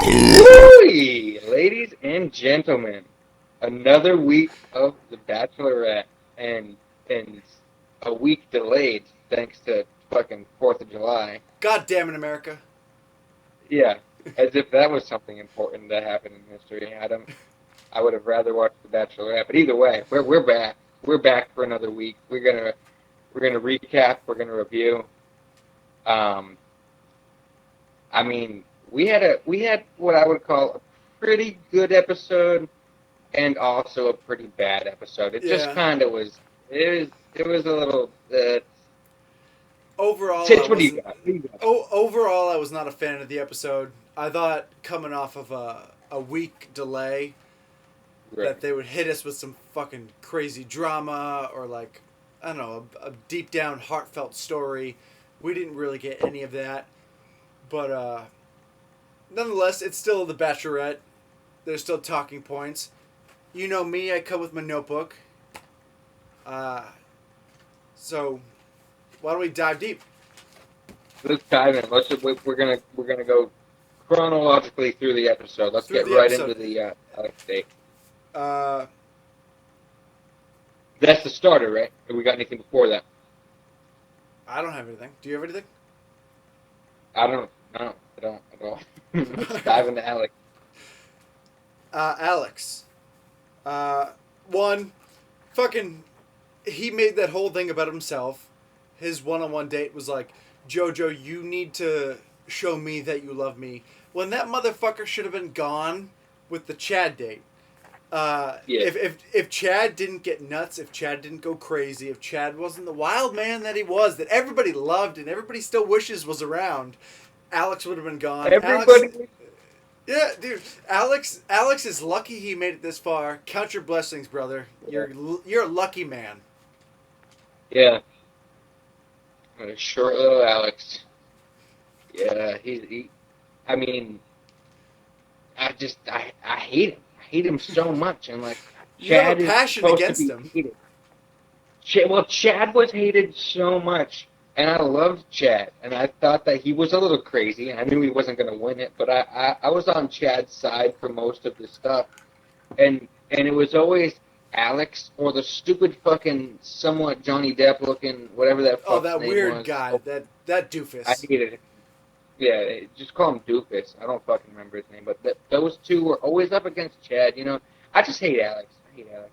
Woo! Ladies and gentlemen, another week of The Bachelorette, and a week delayed thanks to fucking 4th of July. God damn it, America. Yeah, as if that was something important that happened in history, Adam. I would have rather watched The Bachelorette, but either way, we're back. We're back for another week. We're gonna recap. We're gonna review. Um, I mean, we had what I would call a pretty good episode and also a pretty bad episode. It just Yeah. kind of was. It was a little. Overall, I Titch, what do you wasn't. got? What do you got? Overall, I was not a fan of the episode. I thought coming off of a week delay Right. that they would hit us with some fucking crazy drama or like I don't know a deep down heartfelt story. We didn't really get any of that, but nonetheless, it's still the Bachelorette. There's still talking points. You know me, I come with my notebook. So why don't we dive deep? Let's dive in. We're gonna go chronologically through the episode. Let's Through get the right episode. into the Alex date. Uh, That's the starter, right? Have we got anything before that? I don't have anything. Do you have anything? I don't. No, I don't at all. Let's dive into Alex. Alex. One, fucking, he made that whole thing about himself. His one-on-one date was like, JoJo, you need to show me that you love me. When that motherfucker should have been gone with the Chad date. Yeah. If Chad didn't get nuts, if Chad didn't go crazy, if Chad wasn't the wild man that he was, that everybody loved and everybody still wishes was around, Alex would have been gone. Everybody. Yeah, dude. Alex is lucky he made it this far. Count your blessings, brother. You're a lucky man. Yeah. What a short little Alex. Yeah, he I mean, I hate him. I hate him so much. And like, You have Chad a is passion supposed against to be him. hated. Chad was hated so much, and I loved Chad, and I thought that he was a little crazy. I knew he wasn't going to win it, but I was on Chad's side for most of the stuff, and it was always Alex or the stupid fucking somewhat Johnny Depp looking whatever that fuck's Oh, that name weird was. guy. That doofus. I hated it. Yeah, just call him Doofus. I don't fucking remember his name, but those two were always up against Chad. You know, I just hate Alex. I hate Alex.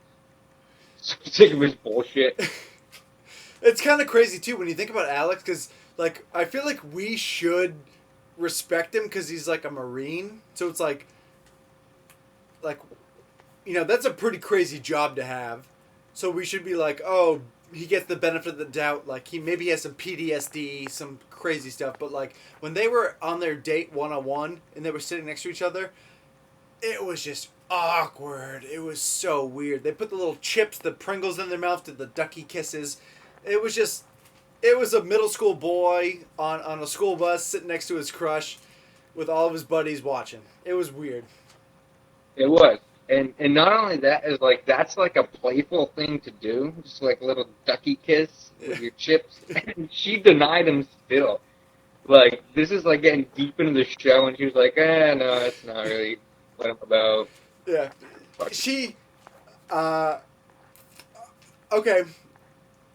So sick of his bullshit. It's kind of crazy too when you think about Alex, because like I feel like we should respect him because he's like a Marine. So it's like that's a pretty crazy job to have. So we should be like, oh, he gets the benefit of the doubt. Like he maybe has some PTSD, some crazy stuff. But like when they were on their date 1-on-1 and they were sitting next to each other, it was just awkward. It was so weird. They put the little chips, the Pringles in their mouth, did the ducky kisses. It was a middle school boy on a school bus sitting next to his crush with all of his buddies watching. It was weird. It was. And not only that is like that's like a playful thing to do, just like a little ducky kiss with your chips. And she denied him still. Like this is like getting deep into the show, and she was like, no, it's not really what I'm about. Yeah. She, okay,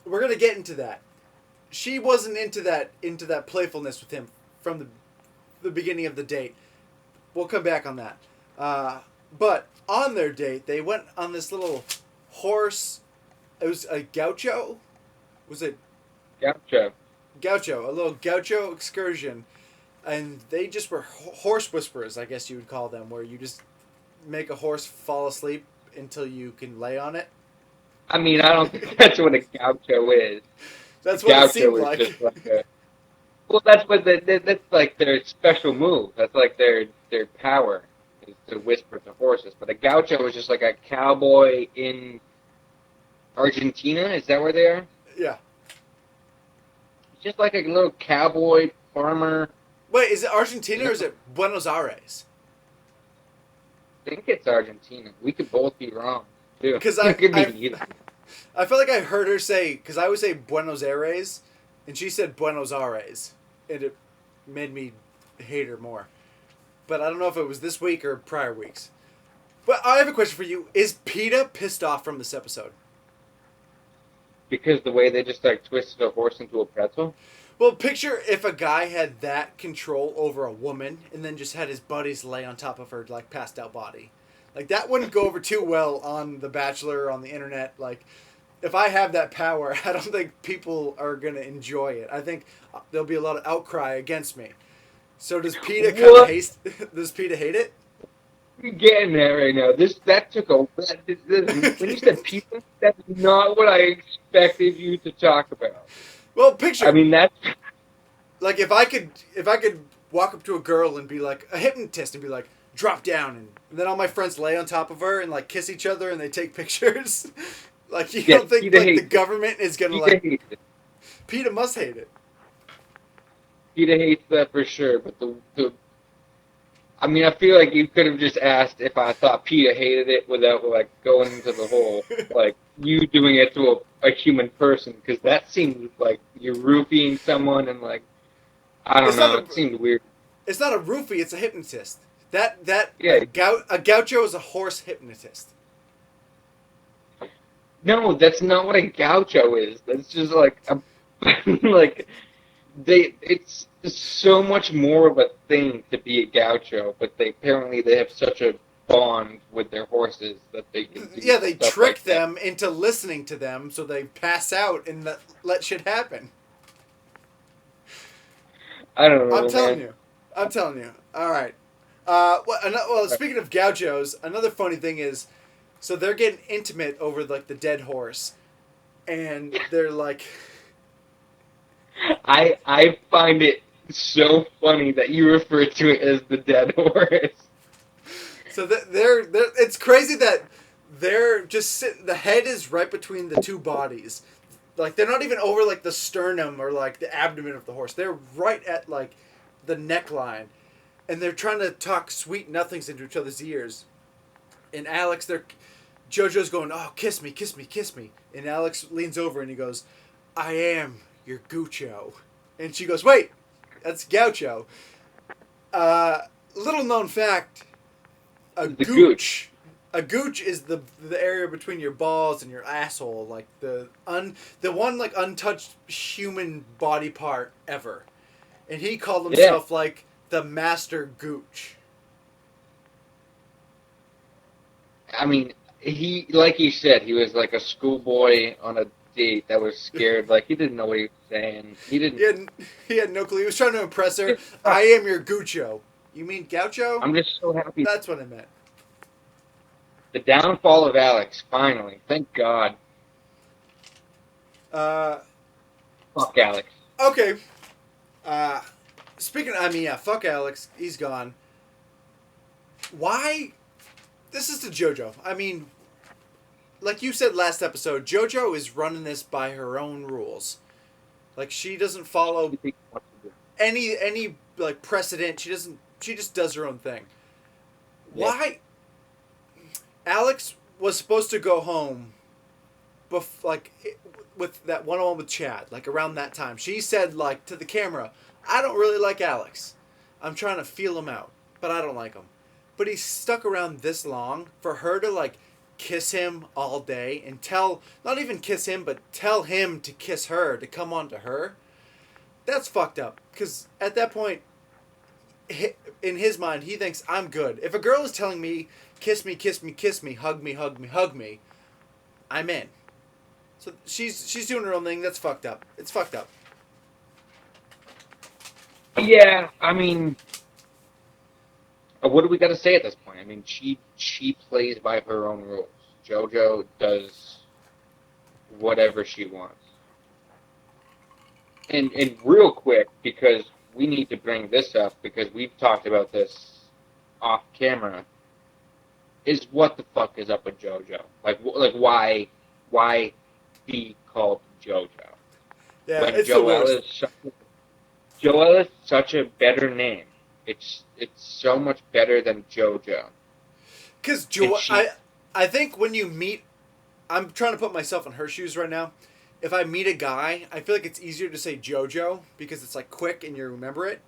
we're going to get into that. She wasn't into that playfulness with him from the beginning of the date. We'll come back on that. But on their date, they went on this little horse. It was a gaucho. Was it Gotcha. gaucho? A little gaucho excursion, and they just were horse whisperers, I guess you would call them, where you just make a horse fall asleep until you can lay on it. I mean, I don't think that's what a gaucho is. That's what it seemed Gaucho is like. just like a. Well, that's what that's like their special move. That's like their power is to whisper to horses. But a gaucho is just like a cowboy in Argentina. Is that where they are? Yeah. It's just like a little cowboy farmer. Wait, is it Argentina or is it Buenos Aires? I think it's Argentina. We could both be wrong too. Because It could be neither. I felt like I heard her say, because I always say Buenos Aires, and she said Buenos Aires, and it made me hate her more. but I don't know if it was this week or prior weeks. But I have a question for you. Is PETA pissed off from this episode? Because the way they just like twisted a horse into a pretzel. Well, picture if a guy had that control over a woman and then just had his buddies lay on top of her, like, passed out body. Like, that wouldn't go over too well on The Bachelor or on the internet. Like, if I have that power, I don't think people are going to enjoy it. I think there'll be a lot of outcry against me. So does PETA kind of hate? Does PETA hate it? You're getting there right now. That took a. When you said people, that's not what I expected you to talk about. Well, picture. I mean, that's like if I could walk up to a girl and be like a hypnotist and be like, drop down, and then all my friends lay on top of her and like kiss each other and they take pictures. Like, you don't think like the government is gonna like? PETA must hate it. PETA hates that for sure, but the I mean, I feel like you could have just asked if I thought PETA hated it without like going into the whole like you doing it to a human person, because that seemed like you're roofing someone and like I don't know, it seemed weird. It's not a roofie; it's a hypnotist. That yeah. A gaucho is a horse hypnotist. No, that's not what a gaucho is. That's just like a like it's so much more of a thing to be a gaucho, but they have such a bond with their horses that they can do they trick like them into listening to them, so they pass out and let shit happen. I don't know. I'm telling you. All right. Well, speaking of gauchos, another funny thing is, so they're getting intimate over like the dead horse, and they're like. I find it so funny that you refer to it as the dead horse. So they're it's crazy that they're just sitting. The head is right between the two bodies, like they're not even over like the sternum or like the abdomen of the horse. They're right at like the neckline, and they're trying to talk sweet nothings into each other's ears. And Alex, JoJo's going, "Oh, kiss me, kiss me, kiss me," and Alex leans over and he goes, "I am your Guccio," and she goes, "Wait, that's Gaucho." Little known fact: a gooch is the area between your balls and your asshole, like the one like untouched human body part ever, and he called himself like the master gooch. I mean, like he said, he was like a schoolboy on a date that was scared, like he didn't know what he was saying. He had no clue. He was trying to impress her. I am your Guccio. You mean Gaucho? I'm just so happy. That's what I meant. The downfall of Alex, finally. Thank God. Fuck Alex. Okay. Fuck Alex. He's gone. Why? This is to JoJo. I mean, like you said last episode, JoJo is running this by her own rules. Like, she doesn't follow any like precedent. She just does her own thing. Yeah. Why? Alex was supposed to go home with that one-on-one with Chad, like around that time. She said like to the camera, "I don't really like Alex. I'm trying to feel him out, but I don't like him." But he's stuck around this long for her to like kiss him all day and not even kiss him, but tell him to kiss her, to come on to her. That's fucked up. Because at that point, in his mind, he thinks I'm good. If a girl is telling me, kiss me, kiss me, kiss me, hug me, hug me, hug me, I'm in. So she's doing her own thing. That's fucked up. It's fucked up. Yeah, I mean, what do we got to say at this point? I mean, she plays by her own rules. JoJo does whatever she wants. And real quick, because we need to bring this up, because we've talked about this off camera, is what the fuck is up with JoJo? Like why be called JoJo? Yeah, when it's Joelle Joelle is such a better name. It's so much better than JoJo. Because I think when you meet, I'm trying to put myself in her shoes right now. If I meet a guy, I feel like it's easier to say JoJo because it's like quick and you remember it,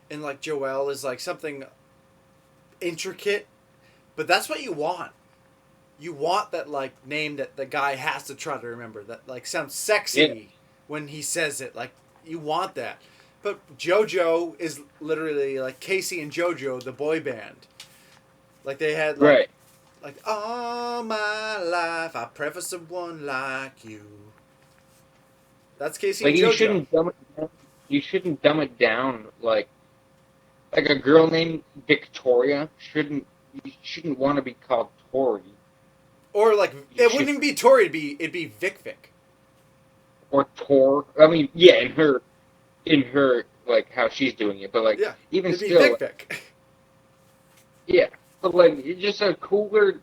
and like Joelle is like something intricate, but that's what you want. You want that like name that the guy has to try to remember. That like sounds sexy when he says it. Like you want that. But JoJo is literally like Casey and JoJo, the boy band. Like they had like all my life I pray for someone like you. That's Casey Like and you JoJo. shouldn't dumb it down. You shouldn't dumb it down like a girl named Victoria shouldn't want to be called Tori. Or like You it should, wouldn't even be Tori. It'd be Vic Vic. or Tor. I mean, yeah, in her like how she's doing it, but like Yeah, even it'd be still, Vic Vic. yeah. But like it's just a cooler,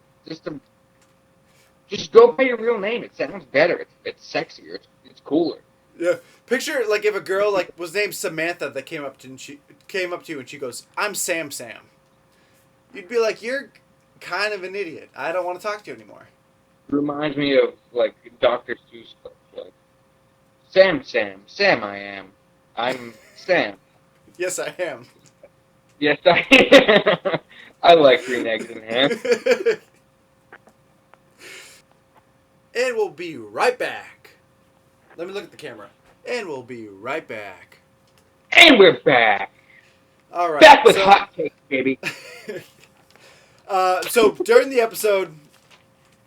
just go by your real name. It sounds better. It's sexier. It's cooler. Yeah. Picture like if a girl like was named Samantha that came up to you and she goes, "I'm Sam Sam." You'd be like, "You're kind of an idiot. I don't want to talk to you anymore." Reminds me of like Dr. Seuss books, like Sam I am. I'm Sam. Yes, I am. Yes, I am. I like green eggs and ham. And we'll be right back. Let me look at the camera. And we'll be right back. And we're back. All right. Back with hot takes, baby. So during the episode,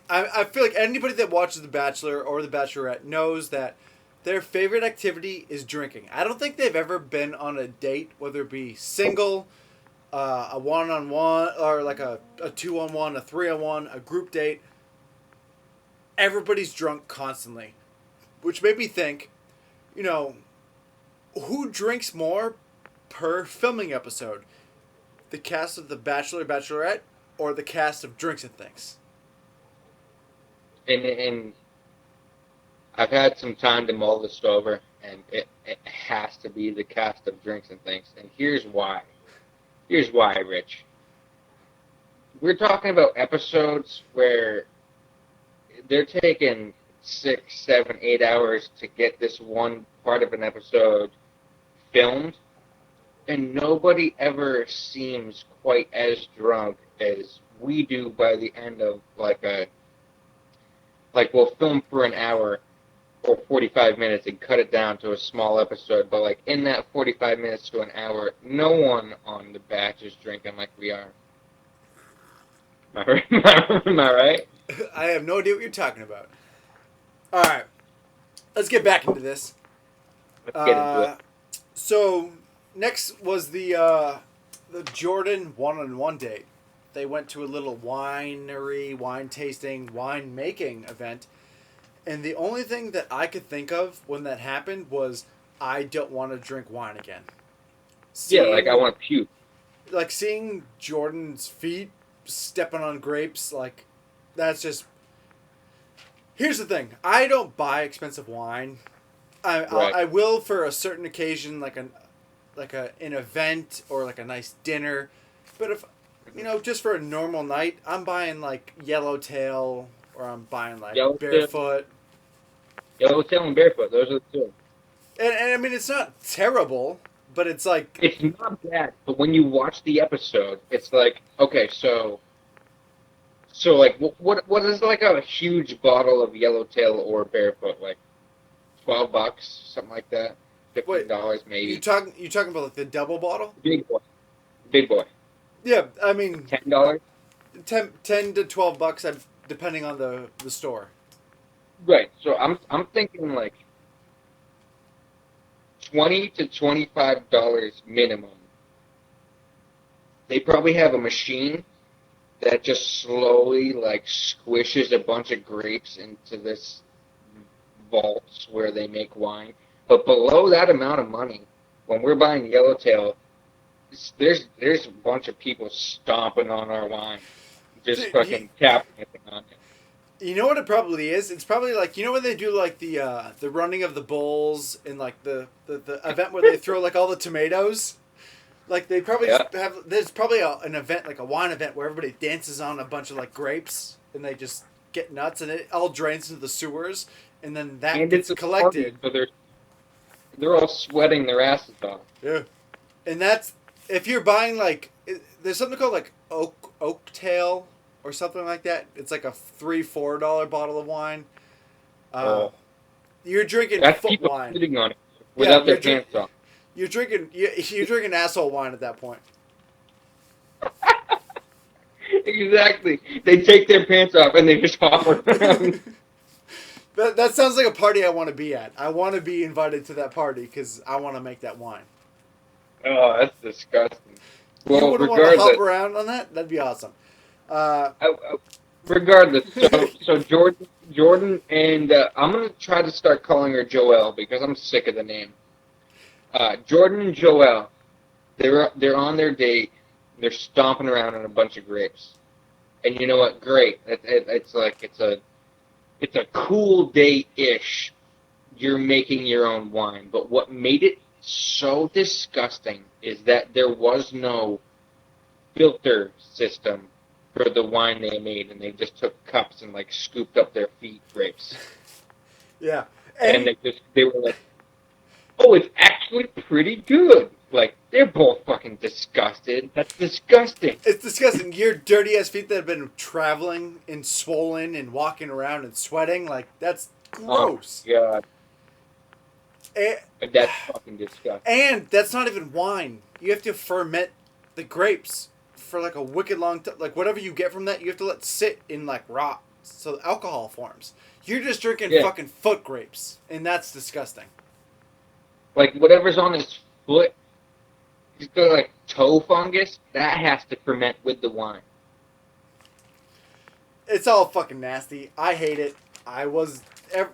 I feel like anybody that watches The Bachelor or The Bachelorette knows that their favorite activity is drinking. I don't think they've ever been on a date, whether it be single, a one-on-one, or like a two-on-one, a three-on-one, a group date. Everybody's drunk constantly, which made me think, you know, who drinks more per filming episode? The cast of The Bachelor, Bachelorette, or the cast of Drinks and Things? And I've had some time to mull this over, and it has to be the cast of Drinks and Things. And here's why. Here's why, Rich. We're talking about episodes where they're taking 6, 7, 8 hours to get this one part of an episode filmed, and nobody ever seems quite as drunk as we do by the end of like we'll film for an hour or 45 minutes and cut it down to a small episode, but like in that 45 minutes to an hour, no one on the batch is drinking like we are. Am I right? I have no idea what you're talking about. All right, let's get back into this. Let's get into it. So next was the Jordan one-on-one date. They went to a little winery, wine tasting, wine making event, and the only thing that I could think of when that happened was I don't want to drink wine again. Yeah, like I want to puke. Like seeing Jordan's feet stepping on grapes, like that's just. Here's the thing: I don't buy expensive wine. I will for a certain occasion, like an event or like a nice dinner, but if just for a normal night, I'm buying like Yellowtail or I'm buying like Barefoot. Yellowtail and Barefoot, those are the two. And I mean, it's not terrible, but it's like it's not bad. But when you watch the episode, it's like okay, so like what is like a huge bottle of Yellowtail or Barefoot, like $12, something like that, $15 maybe. You talking about like the double bottle? Big boy. Yeah, I mean $10. 10 to $12, depending on the store. Right. So I'm thinking like $20 to $25 minimum. They probably have a machine that just slowly like squishes a bunch of grapes into this vaults where they make wine. But below that amount of money, when we're buying Yellowtail, there's a bunch of people stomping on our wine, just fucking tapping it on it. You know what it probably is? It's probably like when they do like the running of the bulls in like the event where they throw like all the tomatoes. Like they probably have. There's probably an event like a wine event where everybody dances on a bunch of like grapes and they just get nuts and it all drains into the sewers and then that gets collected. Party, so they're all sweating their asses off. Yeah, and that's if you're buying like, there's something called like oak tail or something like that. It's like a $3-4 bottle of wine. Oh, You're drinking that's foot people wine. sitting on it Yeah, without their pants on. you're drinking asshole wine at that point. Exactly. They take their pants off and they just hop around. That sounds like a party I want to be at. I want to be invited to that party because I want to make that wine. Oh, that's disgusting. You Well, wouldn't want to hop regardless, around on that? That'd be awesome. Uh, regardless. So Jordan, and I'm gonna try to start calling her Joelle because I'm sick of the name. Jordan and Joelle, they're on their date. They're stomping around on a bunch of grapes, and you know what? Great. It's like it's a cool date-ish. You're making your own wine, but what made it so disgusting is that there was no filter system for the wine they made, and they just took cups and like scooped up their feed grapes, yeah. and they were like, "Oh, it's actually pretty good." Like they're both fucking disgusted. That's disgusting. It's disgusting. Your dirty ass feet that have been traveling and swollen and walking around and sweating, like that's gross. Oh god, And, that's fucking disgusting. and that's not even wine. You have to ferment the grapes for like a wicked long time. Like whatever you get from that, you have to let sit in like rot so alcohol forms. You're just drinking fucking foot grapes, and that's disgusting. Like whatever's on his foot, he's got like toe fungus. That has to ferment with the wine. It's all fucking nasty. I hate it. I was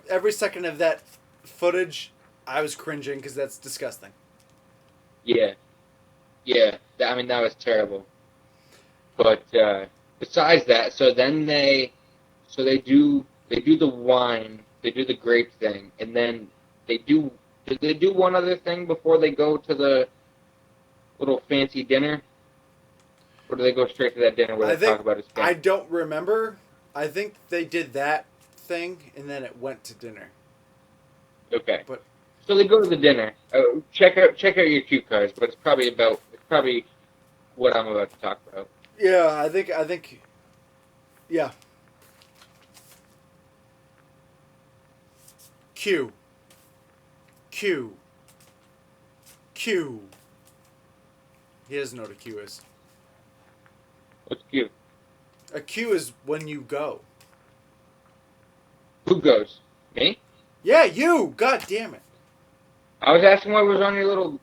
every second of that footage, I was cringing because that's disgusting. Yeah. I mean, that was terrible. But besides that, so they do the wine, they do the grape thing, and then did they do one other thing before they go to the little fancy dinner? Or do they go straight to that dinner where they talk about his family? I don't remember. I think they did that thing, and then it went to dinner. Okay. But so they go to the dinner. Check out your cue cards, but it's probably what I'm about to talk about. yeah, I think, yeah. Q. He doesn't know what a Q is. What's cue? A Q is when you go. Who goes? Me? Yeah, you. God damn it. I was asking what was on your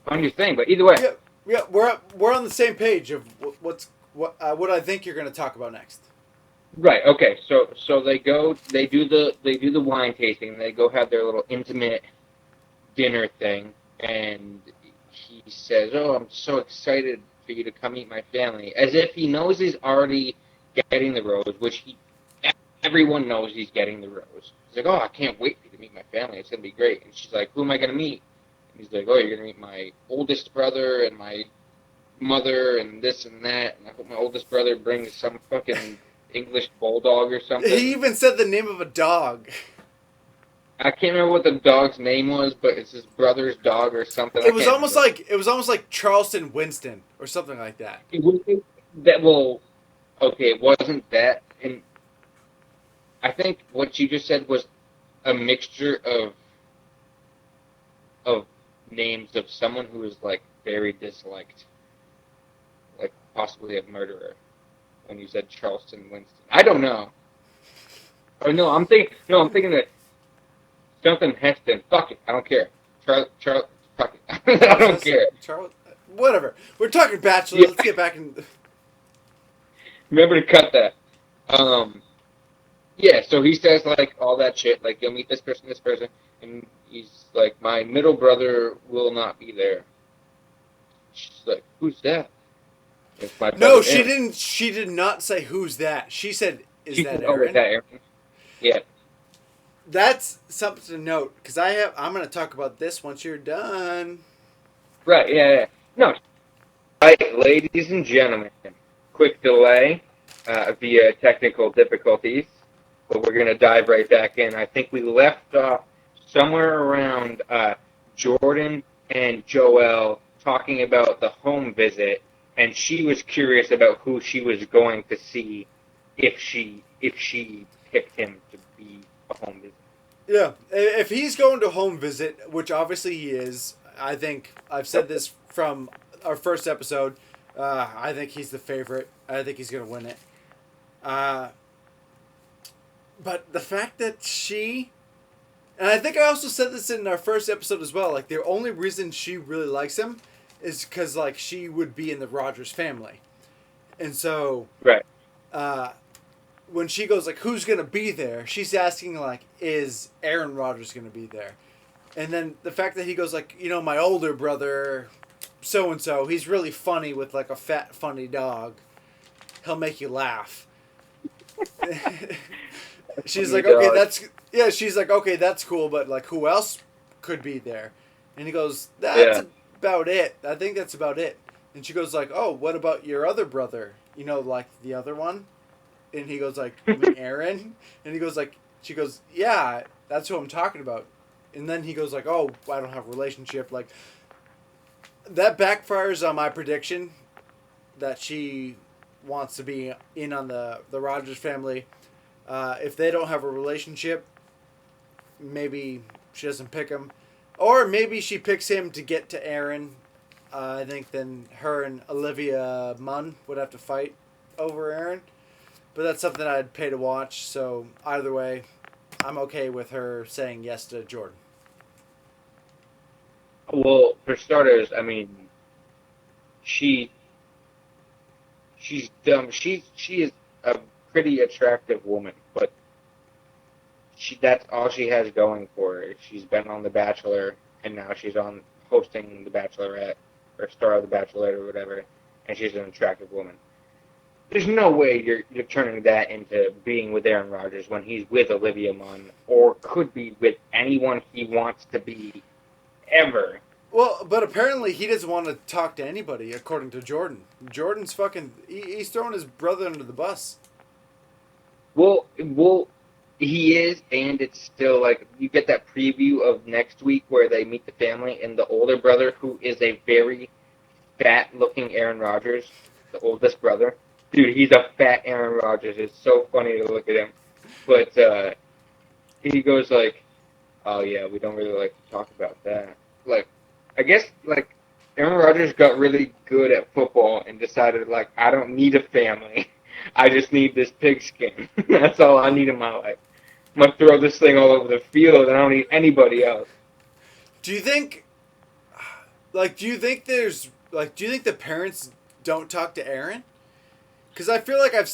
on your thing, but either way. Yeah. We're on the same page of what I think you're going to talk about next. Right. Okay. So they do the wine tasting. They go have their little intimate dinner thing, and he says, "Oh, I'm so excited for you to come meet my family," as if he knows he's already getting the rose, which everyone knows he's getting the rose. He's like, "Oh, I can't wait for you to meet my family. It's gonna be great." And she's like, "Who am I gonna meet?" And he's like, "Oh, you're gonna meet my oldest brother and my mother and this and that. And I hope my oldest brother brings some fucking English bulldog or something." He even said the name of a dog. I can't remember what the dog's name was, but it's his brother's dog or something. It was almost like Charleston Winston or something like that. It wasn't that. Well, okay, it wasn't that, and I think what you just said was a mixture of names of someone who is like very disliked, like possibly a murderer. When you said Charleston Winston, I don't know. Oh no, I'm thinking that something Heston. Fuck it, I don't care. Charles, fuck it, I don't care. Charles, whatever. We're talking Bachelor. Yeah. Let's get back in. Remember to cut that. Yeah, so he says like all that shit, like you'll meet this person, and he's like, my middle brother will not be there. She's like, who's that? It's my No, brother she Aaron. didn't. She did not say who's that. She said, "Is She that said, "Oh, Aaron?" is that Aaron?" Yeah. That's something to note because I'm going to talk about this once you're done. Right. Yeah. No. Right, ladies and gentlemen, quick delay via technical difficulties, but we're gonna dive right back in. I think we left off somewhere around Jordan and Joelle talking about the home visit, and she was curious about who she was going to see if she picked him to be a home visit. Yeah, if he's going to home visit, which obviously he is, I think I've said this from our first episode. I think he's the favorite. I think he's going to win it. Uh, but the fact that she, and I think I also said this in our first episode as well. Like the only reason she really likes him is because like she would be in the Rogers family, and so Right. uh, when she goes like, "Who's gonna be there?" She's asking like, "Is Aaron Rodgers gonna be there?" And then the fact that he goes like, my older brother, so and so, he's really funny with like a fat funny dog. He'll make you laugh. She's like, okay, that's yeah. She's like, okay, that's cool, but like, who else could be there? And he goes, that's Yeah. about it. I think that's about it. And she goes like, oh, what about your other brother? Like the other one. And he goes like, you mean Aaron? And he goes like, she goes, yeah, that's who I'm talking about. And then he goes like, oh, I don't have a relationship. Like that backfires on my prediction that she wants to be in on the Rogers family. If they don't have a relationship, maybe she doesn't pick him, or maybe she picks him to get to Aaron. I think then her and Olivia Munn would have to fight over Aaron, but that's something I'd pay to watch. So either way, I'm okay with her saying yes to Jordan. Well, for starters, I mean, she she's dumb. She is a pretty attractive woman, but that's all she has going for her. She's been on The Bachelor, and now she's on hosting The Bachelorette, or star of The Bachelorette, or whatever, and she's an attractive woman. There's no way you're turning that into being with Aaron Rodgers when he's with Olivia Munn, or could be with anyone he wants to be ever. Well, but apparently he doesn't want to talk to anybody, according to Jordan. Jordan's fucking. He's throwing his brother under the bus. Well, he is, and it's still like you get that preview of next week where they meet the family, and the older brother, who is a very fat-looking Aaron Rodgers, the oldest brother. Dude, he's a fat Aaron Rodgers. It's so funny to look at him. But he goes like, "Oh yeah, we don't really like to talk about that." Like, I guess like Aaron Rodgers got really good at football and decided like, I don't need a family. I just need this pigskin. That's all I need in my life. I'm gonna throw this thing all over the field, and I don't need anybody else. Do you think? Do you think there's do you think the parents don't talk to Aaron? Because I feel like I have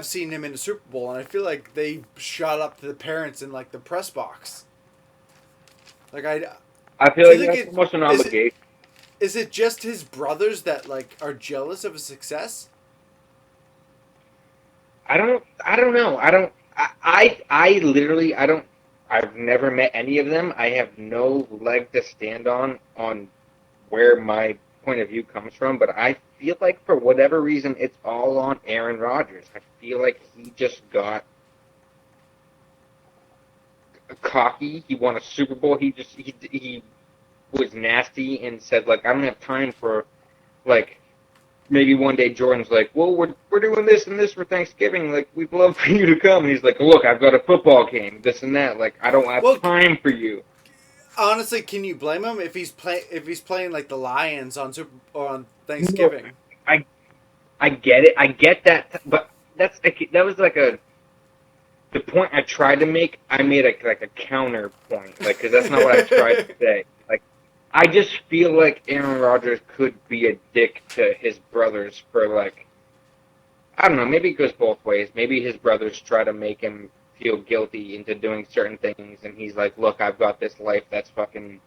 seen him in the Super Bowl, and I feel like they shot up to the parents in like the press box. Like I feel do you like think that's almost an obligation. is it just his brothers that like are jealous of his success? I don't know. I literally I don't I've never met any of them. I have no leg to stand on where my point of view comes from, but I feel like for whatever reason it's all on Aaron Rodgers. I feel like he just got cocky. He won a Super Bowl. He was nasty and said like I don't have time for like maybe one day Jordan's like, well, we're doing this and this for Thanksgiving. Like, we'd love for you to come. And he's like, look, I've got a football game, this and that. Like, I don't have time for you. Honestly, can you blame him if he's playing like the Lions on on Thanksgiving? No, I get it. I get that, but that was like the point I tried to make. I made like a counterpoint, like because that's not what I tried to say. Like I just feel like Aaron Rodgers could be a dick to his brothers for like I don't know. Maybe it goes both ways. Maybe his brothers try to make him feel guilty into doing certain things, and he's like, "Look, I've got this life that's fucking."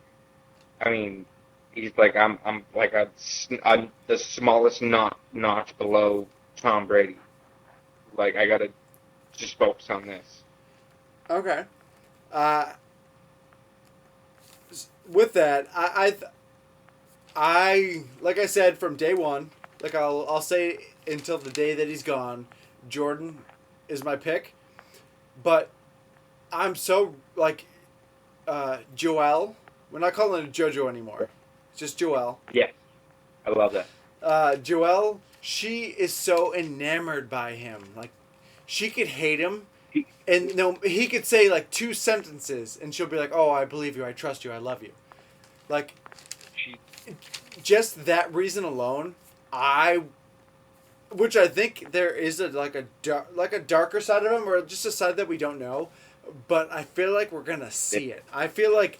I mean, he's like, I'm like the smallest notch below Tom Brady. Like, I gotta just focus on this. Okay. Uh, with that, I like I said from day one, like I'll say until the day that he's gone, Jordan is my pick. But I'm so like Joelle, We're not calling it JoJo anymore. It's just Joelle. Yes, I love that. Joelle, she is so enamored by him. Like, she could hate him, and no, he could say like 2 sentences, and she'll be like, "Oh, I believe you. I trust you. I love you." Like, She, just that reason alone, which I think there is a darker side of him, or just a side that we don't know, but I feel like we're gonna see it. I feel like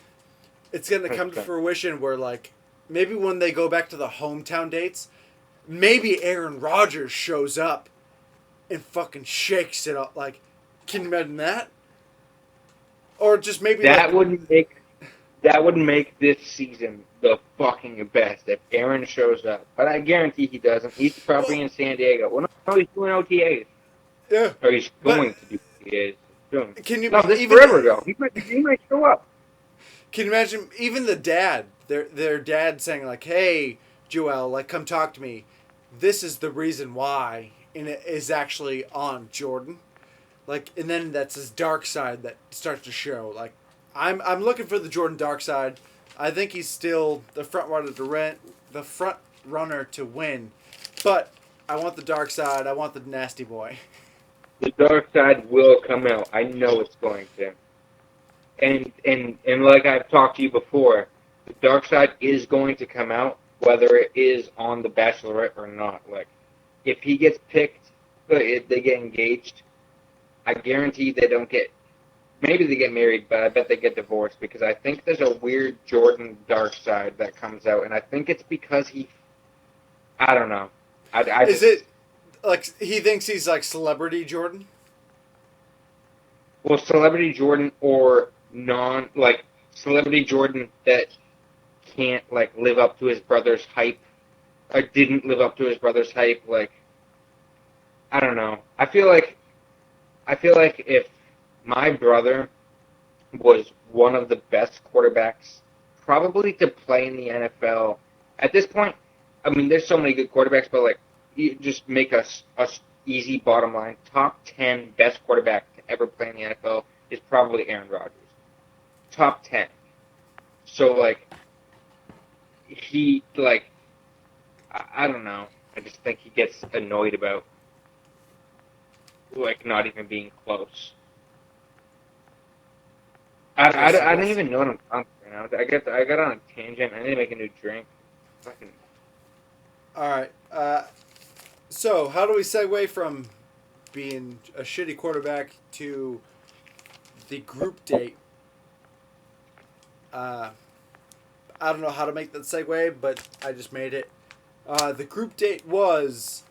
it's gonna come to fruition where, like, maybe when they go back to the hometown dates, maybe Aaron Rodgers shows up and fucking shakes it up. Like, can you imagine that? Or just maybe that would make this season the fucking best if Aaron shows up. But I guarantee he doesn't. He's probably in San Diego. Well, no, he's doing OTAs. Yeah. Or he's going to do OTAs. Soon. Can you no, this even forever ago. He might show up. Can you imagine even the dad, their dad saying like, "Hey, Joelle, like, come talk to me. This is the reason why," and it is actually on Jordan. Like, and then that's his dark side that starts to show. Like, I'm looking for the Jordan dark side. I think he's still the front runner to win, but I want the dark side. I want the nasty boy. The dark side will come out. I know it's going to. And like I've talked to you before, the dark side is going to come out, whether it is on the Bachelorette or not. Like, if he gets picked, if they get engaged, I guarantee they don't get. Maybe they get married, but I bet they get divorced because I think there's a weird Jordan dark side that comes out, and I think it's because I don't know. Is it like he thinks he's like celebrity Jordan? Well, celebrity Jordan or celebrity Jordan that can't like live up to his brother's hype, or didn't live up to his brother's hype. Like, I don't know. I feel like if my brother was one of the best quarterbacks probably to play in the NFL at this point. I mean, there's so many good quarterbacks, but like, you just make us easy bottom line. Top 10 best quarterback to ever play in the NFL is probably Aaron Rodgers. Top 10. So like, I don't know. I just think he gets annoyed about like not even being close. I don't even know what I'm talking about right now. I got on a tangent. I need to make a new drink. Fucking. All right. So how do we segue from being a shitty quarterback to the group date? I don't know how to make that segue, but I just made it. The group date was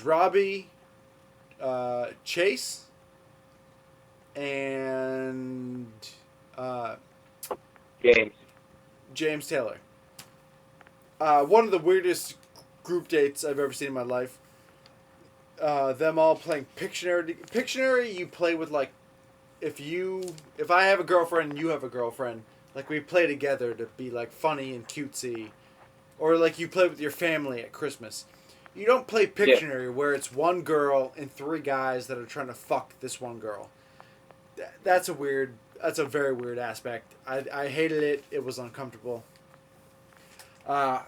Robbie, Chase, and James Taylor. One of the weirdest group dates I've ever seen in my life. Them all playing Pictionary. Pictionary, you play with like, if I have a girlfriend and you have a girlfriend, like we play together to be like funny and cutesy, or like you play with your family at Christmas. You don't play Pictionary where it's one girl and 3 guys that are trying to fuck this one girl. That's a very weird aspect. I hated it. It was uncomfortable. But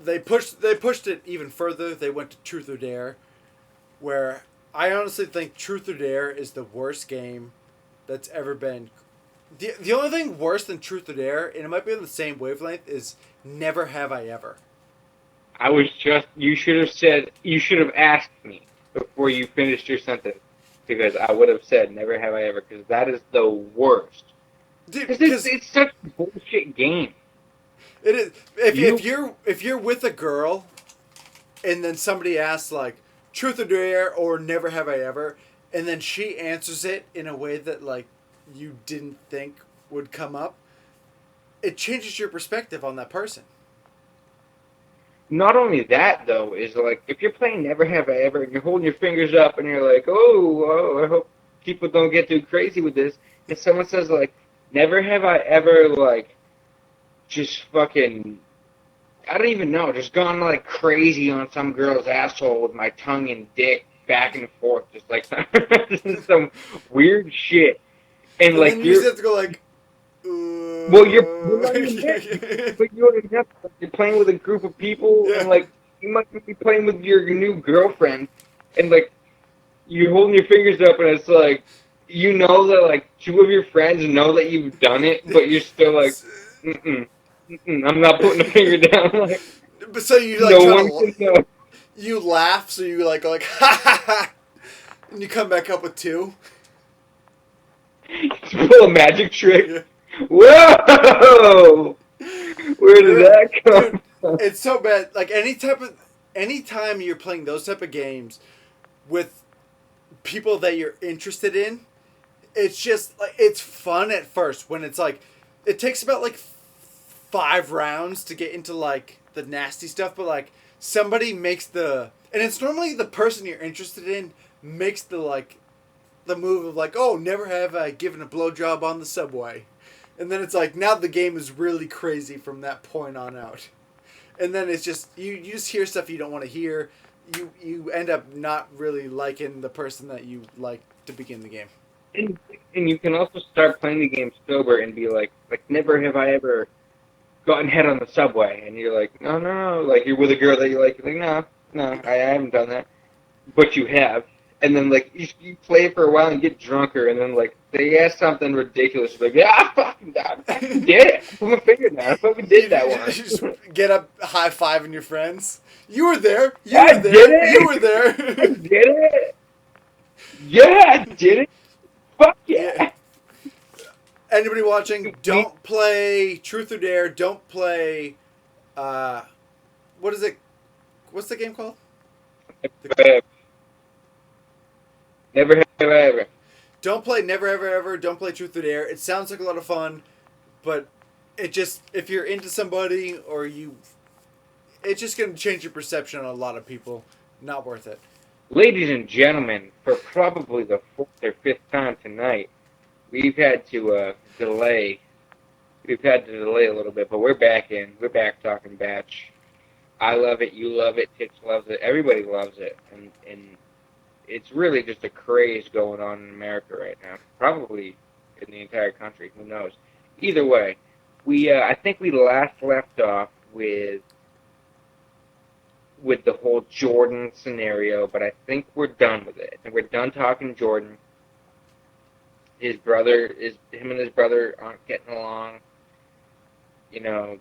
they pushed it even further. They went to Truth or Dare, where I honestly think Truth or Dare is the worst game that's ever been. The only thing worse than Truth or Dare, and it might be on the same wavelength, is Never Have I Ever. You should have asked me before you finished your sentence, because I would have said Never Have I Ever, because that is the worst. Dude, it's such a bullshit game. It is. If you're with a girl, and then somebody asks like Truth or Dare or Never Have I Ever, and then she answers it in a way that like you didn't think would come up, it changes your perspective on that person. Not only that, though, is like, if you're playing Never Have I Ever and you're holding your fingers up and you're like, oh, I hope people don't get too crazy with this, and someone says, like, never have I ever, like, just fucking, I don't even know, just gone, like, crazy on some girl's asshole with my tongue and dick back and forth, just like, this is some weird shit. And like, then you just have to go like, Well, you're not even there. But you already have, you're playing with a group of people, and Yeah. like you might be playing with your new girlfriend, and like you're holding your fingers up, and it's like you know that like two of your friends know that you've done it, but you're still like, mm-mm, mm-mm, I'm not putting a finger down. Like But so you like no try one to can know. you laugh, so you like go like ha ha ha, and you come back up with two. To pull a magic trick. Yeah. Whoa! Where did Really, that dude, come from? it's so bad. Like anytime you're playing those type of games with people that you're interested in, it's just like it's fun at first when it's like it takes about like 5 rounds to get into like the nasty stuff, but like somebody makes the and it's normally the person you're interested in makes the like the move of like, oh, never have I given a blowjob on the subway. And then it's like now the game is really crazy from that point on out. And then it's just you just hear stuff you don't want to hear. You end up not really liking the person that you like to begin the game. And, and you can also start playing the game sober and be like never have I ever gotten head on the subway, and you're like, no, no, no, like you're with a girl that you like, no, no, I haven't done that, but you have, and then like you play for a while and get drunker, and then like they ask something ridiculous, like, yeah, I fucking did it, I put my finger down, I fucking did that You once. just get up high fiving your friends. You were there. You I were did there. You were it, I there. did it, yeah, I did it, fuck Yeah. yeah. Anybody watching? Don't play Truth or Dare. Don't play. Uh, what is it? What's the game called? Never have I ever. Don't play Never Ever Ever. Don't play Truth or Dare. It sounds like a lot of fun, but it just if you're into somebody or you, it's just gonna change your perception on a lot of people. Not worth it. Ladies and gentlemen, for probably the fourth or fifth time tonight, we've had to delay. We've had to delay a little bit, but we're back in. We're back talking batch. I love it. You love it. Tix loves it. Everybody loves it, and it's really just a craze going on in America right now. Probably in the entire country. Who knows? Either way, we I think we last left off with the whole Jordan scenario, but I think we're done with it. And we're done talking Jordan. Him and his brother aren't getting along. You know,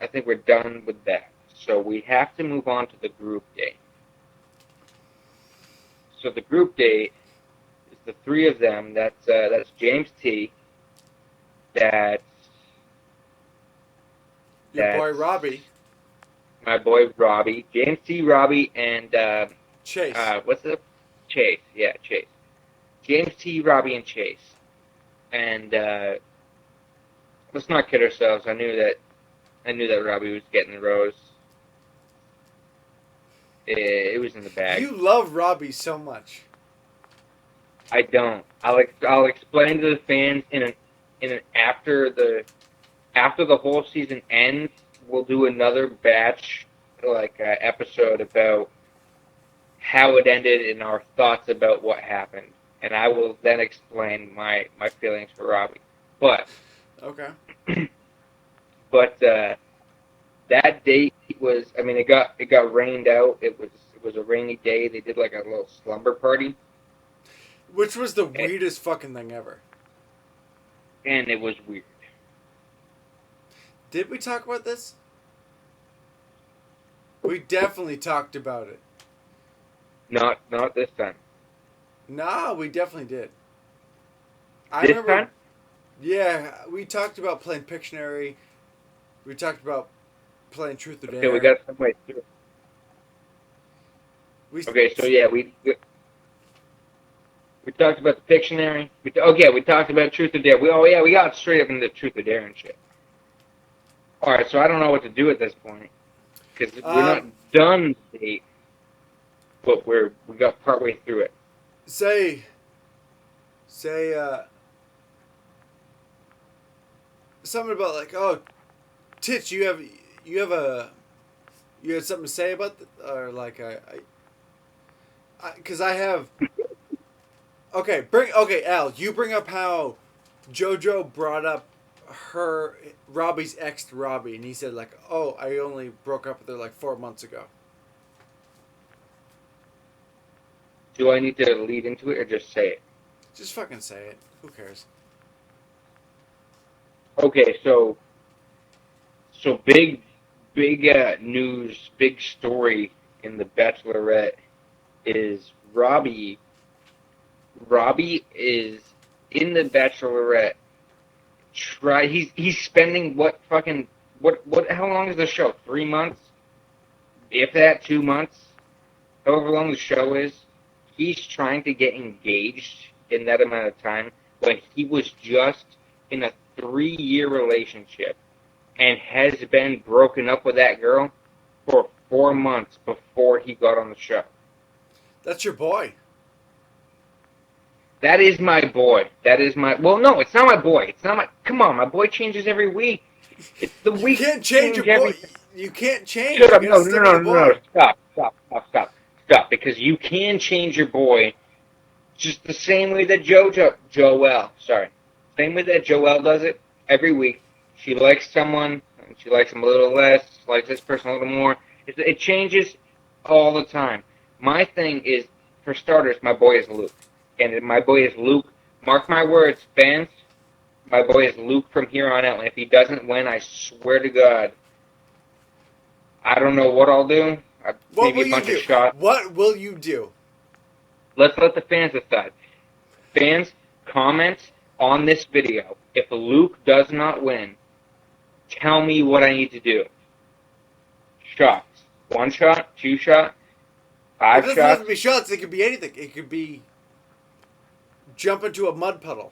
I think we're done with that. So we have to move on to the group date. So the group date is the three of them. That's James T. That's Your boy that's Robbie my boy Robbie, James T. Robbie, and Chase. what's the Chase? Yeah, Chase. James T. Robbie and Chase. And let's not kid ourselves. I knew that Robbie was getting the rose. It was in the bag. You love Robbie so much. I don't. I'll explain to the fans in an after the whole season ends. We'll do another batch episode about how it ended and our thoughts about what happened, and I will then explain my feelings for Robbie. But Okay. That date was, I mean, it got rained out. It was a rainy day. They did like a little slumber party, Which was the weirdest fucking thing ever. and it was weird. Did we talk about this? We definitely talked about it. Not this time. Nah, we definitely did. This time? Yeah, we talked about playing Pictionary. We talked about playing Truth or Dare. Okay, we got some way through. Okay, so yeah, we talked about the Pictionary. We talked about Truth or Dare. We got straight up into Truth or Dare and shit. All right, so I don't know what to do at this point because we're not done the date, but we got partway through it. Say, something about like, oh, Titch, you had something to say about or like because I have. Okay, Al, you bring up how JoJo brought up Robbie's ex to Robbie, and he said like, "Oh, I only broke up with her like 4 months ago." Do I need to lead into it or just say it? Just fucking say it. Who cares? Okay, so big news, big story in the Bachelorette is Robbie. Robbie is in the Bachelorette. He's spending what? How long is the show? 3 months, if that, 2 months, however long the show is. He's trying to get engaged in that amount of time when he was just in a 3-year relationship and has been broken up with that girl for 4 months before he got on the show. That's your boy. That is my boy. That is my. Well, no, it's not my boy. It's not my. Come on, my boy changes every week. It's the You week. can't change your boy. Every, You can't change. shut up! You No, gotta no, stick no, with no, the no! boy. Stop! Because you can change your boy, just the same way that Joelle, same way that Joelle does it every week. She likes someone, and she likes them a little less. Likes this person a little more. It changes all the time. My thing is, for starters, my boy is Luke. And my boy is Luke. Mark my words, fans. My boy is Luke from here on out. And if he doesn't win, I swear to God, I don't know what I'll do. What Maybe will a you bunch of do? shots. What will you do? Let's let the fans decide. Fans, comment on this video. If Luke does not win, tell me what I need to do. Shots. 1 shot, 2 shot, It 5 doesn't have to shots. be shots. It could be anything. It could be jump into a mud puddle.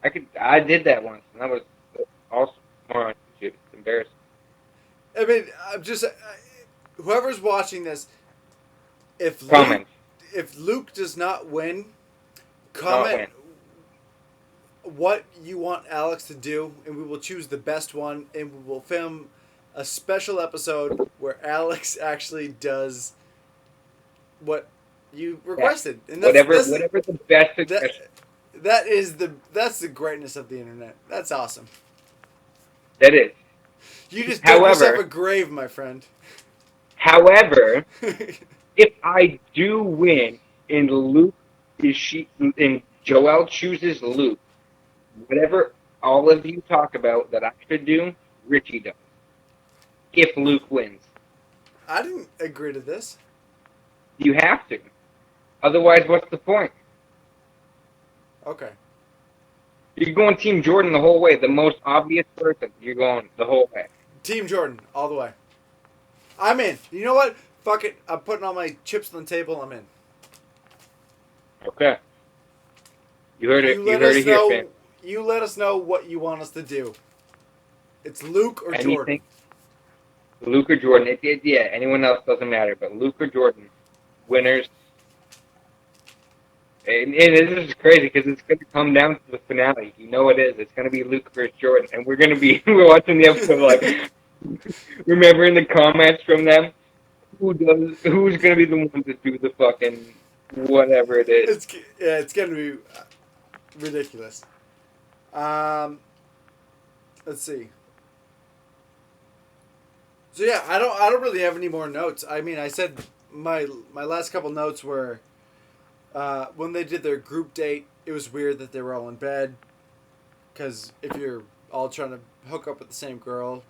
I did that once, and that was also more on YouTube. It's embarrassing. I mean, I'm just whoever's watching this. If Luke, Comment. if Luke does not win, Does not comment win. what you want Alex to do, and we will choose the best one, and we will film a special episode where Alex actually does what you requested, and Whatever the best suggestion. that's the greatness of the internet. That's awesome. That is. You just dug yourself a However, grave, my friend. however, if I do win and and Joelle chooses Luke, whatever all of you talk about that I should do, Richie does. If Luke wins, I didn't agree to this. you have to. Otherwise, what's the point? Okay. You're going Team Jordan the whole way. The most obvious person. You're going the whole way. Team Jordan, all the way. I'm in. You know what? Fuck it. I'm putting all my chips on the table. I'm in. Okay. You heard it. You heard it here, fan. You let us know what you want us to do. It's Luke or Anything. Jordan. Luke or Jordan. Yeah, anyone else doesn't matter. But Luke or Jordan, winners. And this is crazy because it's going to come down to the finale. You know it is. It's going to be Luke versus Jordan, and we're going to be we're watching the episode like remembering the comments from them. Who's going to be the one to do the fucking whatever it is? It's going to be ridiculous. Let's see. So yeah, I don't really have any more notes. I mean, I said my last couple notes were when they did their group date. It was weird that they were all in bed, because if you're all trying to hook up with the same girl,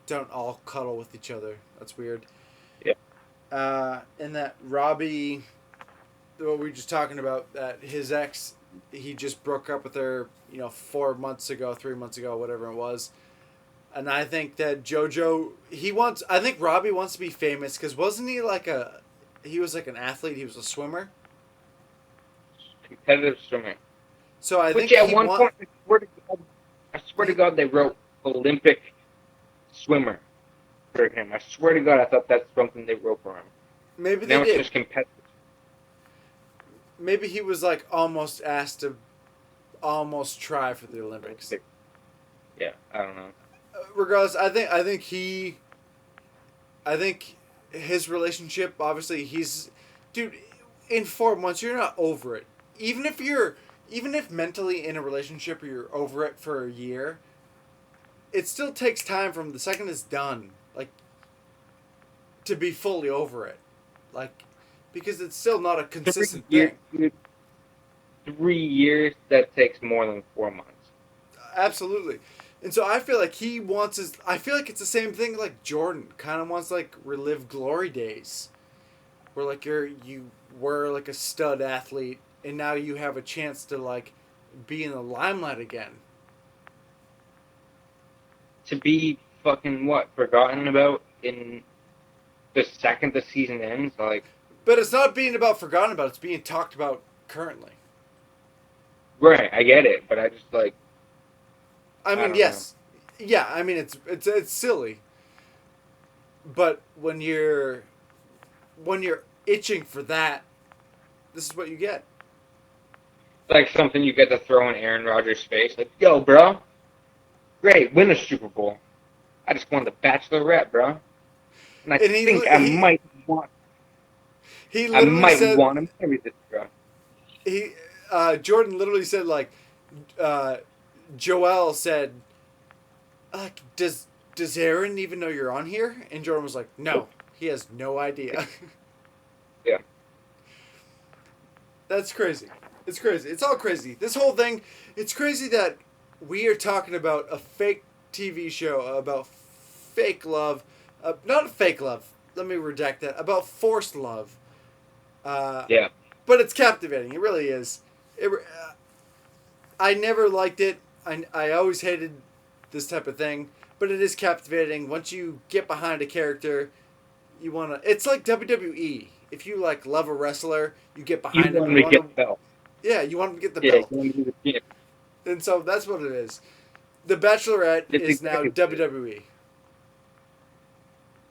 don't all cuddle with each other. That's weird. Yeah. And that Robbie, what we were just talking about, that his ex, he just broke up with her, 4 months ago, 3 months ago, whatever it was. And I think that JoJo, I think Robbie wants to be famous, because wasn't he he was like an athlete, he was a swimmer? Competitive swimming. So I think at one point, I swear to God, they wrote Olympic swimmer for him. I swear to God, I thought that's something they wrote for him. Maybe Now they did. it's just competitive. Maybe he was like almost asked to almost try for the Olympics. Yeah, I don't know. Regardless, I think his relationship, obviously, dude, in 4 months, you're not over it. Even if you're even if mentally in a relationship or you're over it for a year, it still takes time from the second it's done, like, to be fully over it, like, because it's still not a 3 consistent years, thing. dude, 3 years, that takes more than 4 months. Absolutely. And so I feel like he wants his. I feel like it's the same thing like Jordan kind of wants like relive glory days, where like you were like a stud athlete and now you have a chance to like be in the limelight again. To be fucking what, forgotten about in the second the season ends? Like, But it's not being about forgotten about. It's being talked about currently. right, I get it, but I just like, I I mean, don't know. yes, yeah. I mean, it's silly, but when you're itching for that, this is what you get. Like something you get to throw in Aaron Rodgers' face, like, yo, bro, great, win a Super Bowl. I just won the Bachelorette, bro, and I And think he he I literally might said want to marry this girl. he Jordan literally said like uh, Joel said does Aaron even know you're on here? And Jordan was like, no, he has no idea. Yeah, That's crazy. It's crazy. It's all crazy. This whole thing, it's crazy that we are talking about a fake TV show about fake love. Not fake love. Let me redact that. About forced love. Uh, yeah. but it's captivating. It really is. I never liked it. I always hated this type of thing. But it is captivating. Once you get behind a character, you want to. It's like WWE. If you like love a wrestler, you get You behind him. want You me to want get to. the belt. Yeah, you want him to get the Yeah, you belt. want me to be the champ. And so that's what it is. The Bachelorette That's is now exactly what it is. WWE.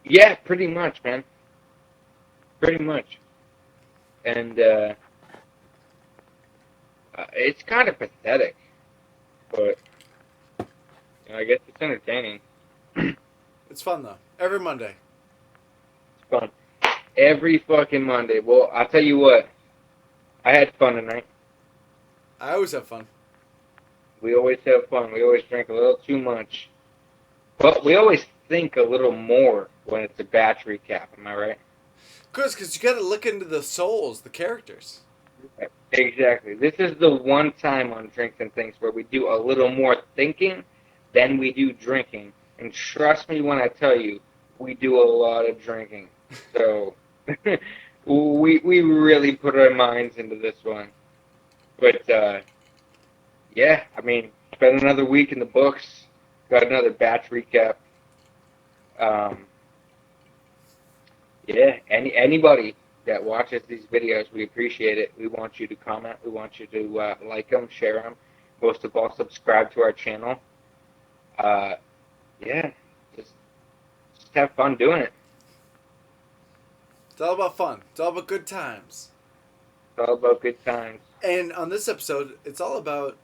Yeah, pretty much, man. Pretty much. And it's kind of pathetic, but I guess it's entertaining. It's It's fun though. Every Monday. fun. Every fucking Monday. Well, I'll tell you what. I had fun tonight. I always have fun. We always have fun. We always drink a little too much. But we always think a little more when it's a batch recap. Am I right? Because you got to look into the souls, the characters. Exactly. This is the one time on Drinks and Things where we do a little more thinking than we do drinking. And trust me when I tell you, we do a lot of drinking. So we really put our minds into this one. But yeah, I mean, it's been another week in the books. Got another batch recap. Um, yeah, anybody that watches these videos, we appreciate it. We want you to comment. We want you to like them, share them. Most of all, subscribe to our channel. Uh, yeah, just just have fun doing it. It's all about fun. It's all about good times. It's all about good times. And on this episode, it's all about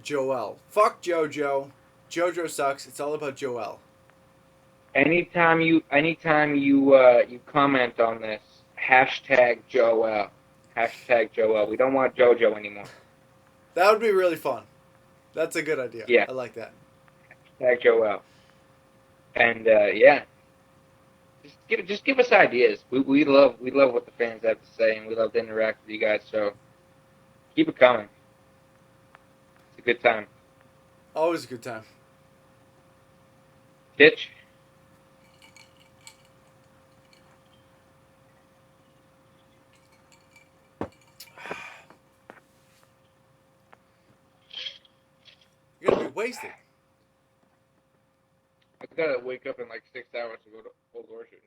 Joel. Fuck JoJo. JoJo sucks. It's all about Joel. Anytime you comment on this, hashtag Joel, hashtag Joel. We don't want JoJo anymore. That would be really fun. That's a good idea. Yeah, I like that. hashtag Joel. And yeah, just give us ideas. We love what the fans have to say, and we love to interact with you guys. So keep it coming. It's a good time. Always a good time. Ditch. You're going to be wasted. I gotta wake up in like 6 hours to go to Old Orchard.